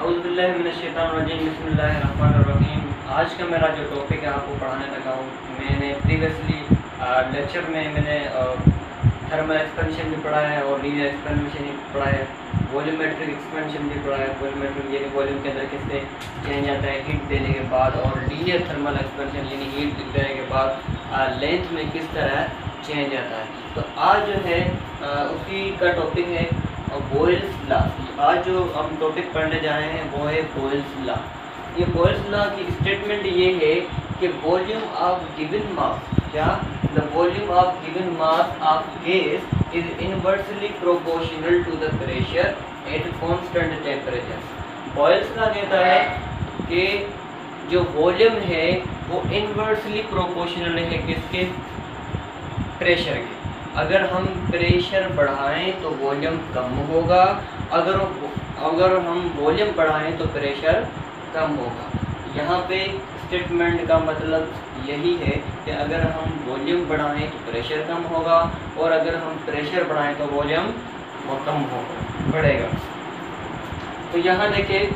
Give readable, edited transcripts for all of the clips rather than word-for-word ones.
औज़ुबिल्लाहिमिनश्शैतानिर्रजीम बिस्मिल्लाहिर्रहमानिर्रहीम। आज का मेरा जो टॉपिक है आपको पढ़ाने लगा हूँ, मैंने प्रीवियसली लेक्चर में मैंने थर्मल एक्सपेंशन भी पढ़ा है और लीनियर एक्सपेंशन भी पढ़ा है, वॉल्यूमेट्रिक एक्सपेंशन भी पढ़ा है। वॉल्यूमेट्रिक यानी वॉल्यूम के अंदर किससे चेंज आता है हीट देने के बाद, और लीनियर थर्मल एक्सपेंशन यानी हीट देने के बाद लेंथ में किस तरह चेंज आता है। तो आज जो है उसी का टॉपिक है बॉयल्स लॉ। आज जो हम टॉपिक पढ़ने जा रहे हैं वो है बॉयल्स लॉ। ये बॉयल्स लॉ की स्टेटमेंट ये है कि वॉल्यूम ऑफ गिवन मास, क्या the volume of given mass of gas is inversely proportional to the pressure at constant temperature. Boyle's law कहता है कि जो वॉल्यूम है वो इनवर्सली प्रोपोर्शनल है किसके, प्रेशर के। अगर हम प्रेशर बढ़ाएं तो वॉल्यूम कम होगा, अगर हम वॉल्यूम बढ़ाएं तो प्रेशर कम होगा। यहाँ पे स्टेटमेंट का मतलब यही है कि अगर हम वॉल्यूम बढ़ाएं तो प्रेशर कम होगा, और अगर हम प्रेशर बढ़ाएं तो वॉल्यूम कम होगा, बढ़ेगा। तो यहाँ देखिए,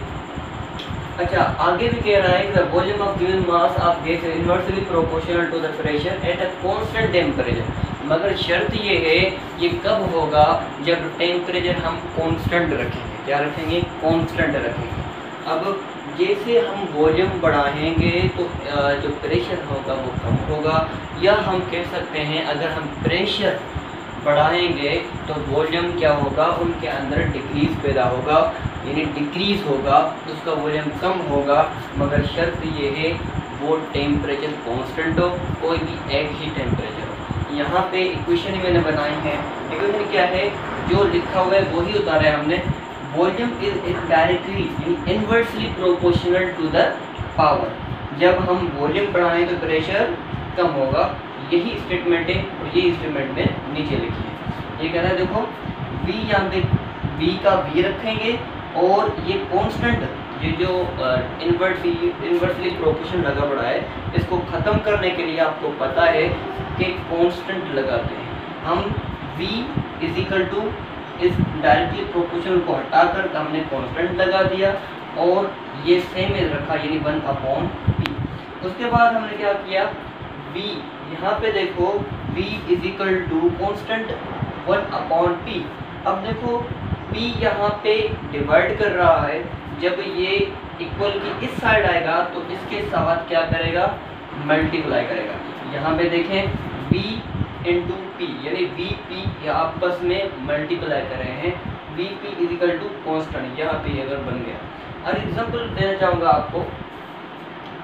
अच्छा आगे भी कह रहा है कि the volume of given mass of gas is inversely proportional to the pressure at a constant temperature. मगर शर्त ये है, ये कब होगा, जब टेम्परेचर हम कांस्टेंट रखेंगे। क्या रखेंगे? कांस्टेंट रखेंगे। अब जैसे हम वॉल्यूम बढ़ाएंगे तो जो प्रेशर होगा वो कम होगा, या हम कह सकते हैं अगर हम प्रेशर बढ़ाएंगे तो वॉल्यूम क्या होगा, उनके अंदर डिक्रीज पैदा होगा, यानी डिक्रीज होगा, उसका वॉल्यूम कम होगा। मगर शर्त ये है वो टेम्परेचर कांस्टेंट हो, कोई भी एक ही टेम्परेचर हो। यहाँ पे इक्वेशन मैंने बनाई है। इक्वेशन क्या है, जो लिखा हुआ है वही उतारा है हमने। Volume is directly inversely proportional to the power. जब हम वॉल्यूम बढ़ाएं तो प्रेशर कम होगा, यही स्टेटमेंट है। और ये स्टेटमेंट में नीचे लिखी है। ये कह रहा है, देखो V, यहाँ पे V का V रखेंगे, और ये कांस्टेंट, ये जो इनवर्सली प्रोपोर्शनल लगा पड़ा है, इसको ख़त्म करने के लिए आपको पता है कि कांस्टेंट लगाते हैं हम। V इज इक्वल टू इस डायरेक्टली प्रोपोर्शनल को हटाकर हमने कांस्टेंट लगा दिया, और ये सेम रखा, यानी 1/P। उसके बाद हमने क्या किया, V यहाँ पे देखो V is equal to constant 1/P। अब देखो P यहाँ पे डिवाइड कर रहा है, जब ये इक्वल की इस साइड आएगा तो इसके साथ क्या करेगा, मल्टीप्लाई करेगा। यहाँ पे देखें V इंटू P, यानी VP आपस में मल्टीप्लाई कर रहे हैं। VP is equal to constant, यहाँ पे अगर बन गया। और एग्जाम्पल देना चाहूँगा आपको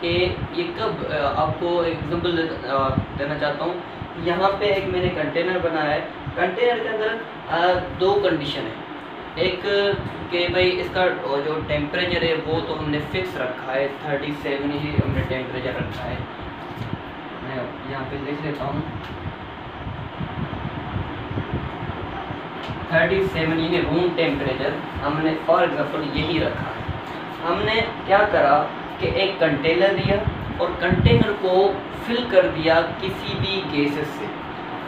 कि ये कब, आपको एग्जाम्पल देना चाहता हूँ। यहाँ पे एक मैंने कंटेनर बनाया है। कंटेनर के अंदर दो कंडीशन है। एक कि भाई इसका जो टेम्परेचर है वो तो हमने फिक्स रखा है, 37 ही हमने टेम्परेचर रखा है। मैं यहाँ पे लिख लेता हूँ 37, यानी रूम टेम्परेचर हमने फॉर एग्जांपल यही रखा है। हमने क्या करा कि एक कंटेनर लिया और कंटेनर को फिल कर दिया किसी भी गैसेस से।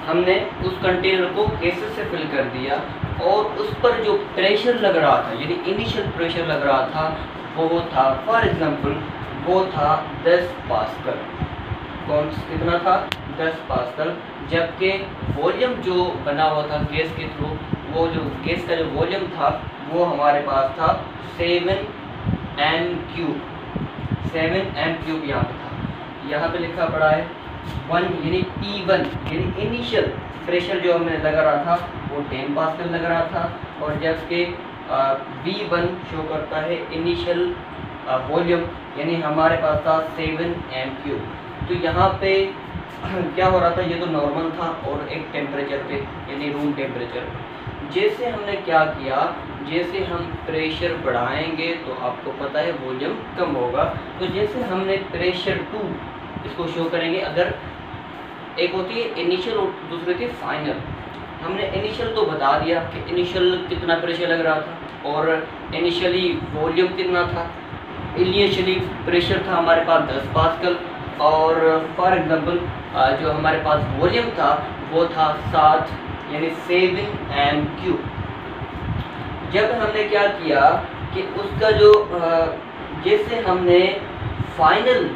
हमने उस कंटेनर को गैसेस से फिल कर दिया, और उस पर जो प्रेशर लग रहा था, यानी इनिशियल प्रेशर लग रहा था, वो था फॉर एग्जांपल वो था 10 पास्कल। कौन कितना था? 10 पास्कल। जबकि वॉल्यूम जो बना हुआ था गैस के थ्रू, वो जो गैस का जो वॉल्यूम था वो हमारे पास था 7 m³। 7 m³ यहाँ पे था। यहाँ पे लिखा पड़ा है 1, यानी P1, यानी इनिशियल प्रेशर जो हमें लगा रहा था वो 10 पास्कल लग रहा था, और जबकि V1 शो करता है इनिशियल वॉल्यूम, यानी हमारे पास था 7 m³। तो यहाँ पे क्या हो रहा था, ये तो नॉर्मल था, और एक टेम्परेचर पे यानी रूम टेम्परेचर। जैसे हमने क्या किया, जैसे हम प्रेशर बढ़ाएंगे तो आपको पता है वॉल्यूम कम होगा। तो जैसे हमने प्रेशर 2 इसको शो करेंगे, अगर एक होती है इनिशियल और दूसरी होती है फाइनल। हमने इनिशियल तो बता दिया कि इनिशियल कितना प्रेशर लग रहा था, और इनिशियली वॉल्यूम कितना था। इनिशियली प्रेशर था हमारे पास 10 पास्कल, और फॉर एग्जांपल जो हमारे पास वॉल्यूम था वो था 7, यानी 7 m³। जब हमने क्या किया कि उसका जो जैसे हमने फाइनल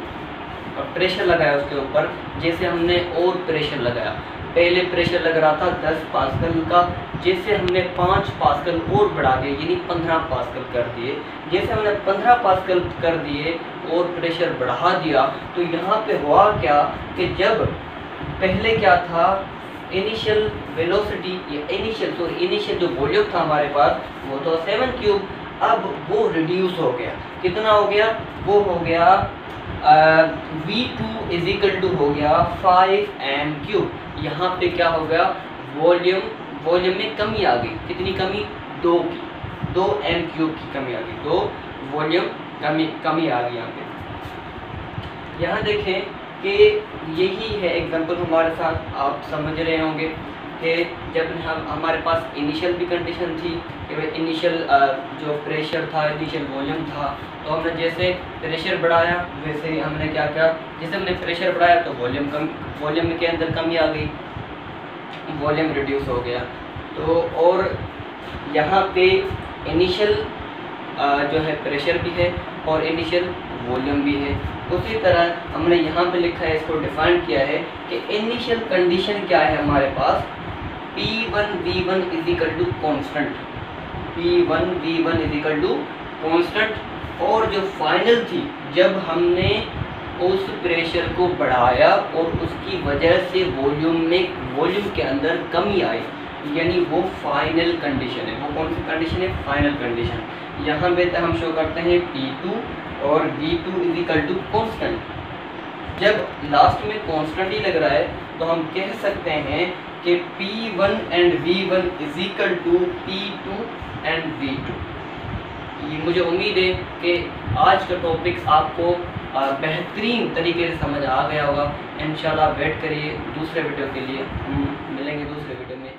प्रेशर लगाया उसके ऊपर, जैसे हमने और प्रेशर लगाया, पहले प्रेशर लग रहा था 10 पास्कल का, जैसे हमने 5 पास्कल और बढ़ा दिए यानी 15 पास्कल कर दिए, जैसे हमने 15 पास्कल कर दिए और प्रेशर बढ़ा दिया, तो यहाँ पे हुआ क्या कि जब पहले क्या था, इनिशियल वेलोसिटी या इनिशियल जो वॉल्यूम था हमारे पास वो तो 7 क्यूब, अब वो रिड्यूस हो गया, कितना हो गया, वो हो गया V2 इज इक्वल टू हो गया 5 m क्यूब। यहाँ पे क्या हो गया, वॉल्यूम में कमी आ गई, कितनी कमी, 2 m क्यूब की कमी आ गई, 2 वॉल्यूम कमी आ गई यहाँ पे। यहाँ देखें कि यही है एग्जांपल हमारे साथ, आप समझ रहे होंगे कि जब हमारे पास इनिशियल भी कंडीशन थी कि इनिशियल जो प्रेशर था, इनिशियल वॉल्यूम था, तो हमने जैसे प्रेशर बढ़ाया वैसे ही हमने क्या किया, जैसे हमने प्रेशर बढ़ाया तो वॉल्यूम के अंदर कमी आ गई, वॉल्यूम रिड्यूस हो गया। तो और यहाँ पे इनिशियल जो है प्रेशर भी है और इनिशियल वॉल्यूम भी है। उसी तरह हमने यहाँ पे लिखा है, इसको डिफाइन किया है कि इनिशियल कंडीशन क्या है हमारे पास, P1 V1 is equal to constant, P1 V1 is equal to constant, और जो फाइनल थी जब हमने उस प्रेशर को बढ़ाया और उसकी वजह से वॉल्यूम के अंदर कमी आई, यानी वो फाइनल कंडीशन है। वो कौन सी कंडीशन है, फाइनल कंडीशन। यहाँ पे हम शो करते हैं P2 और V2 is equal to constant. जब लास्ट में कॉन्स्टेंट ही लग रहा है तो हम कह सकते हैं कि P1 and V1 is equal to P2 and V2। ये मुझे उम्मीद है कि आज का टॉपिक्स आपको बेहतरीन तरीके से समझ आ गया होगा। इंशाल्लाह वेट करिए दूसरे वीडियो के लिए, हम मिलेंगे दूसरे वीडियो में।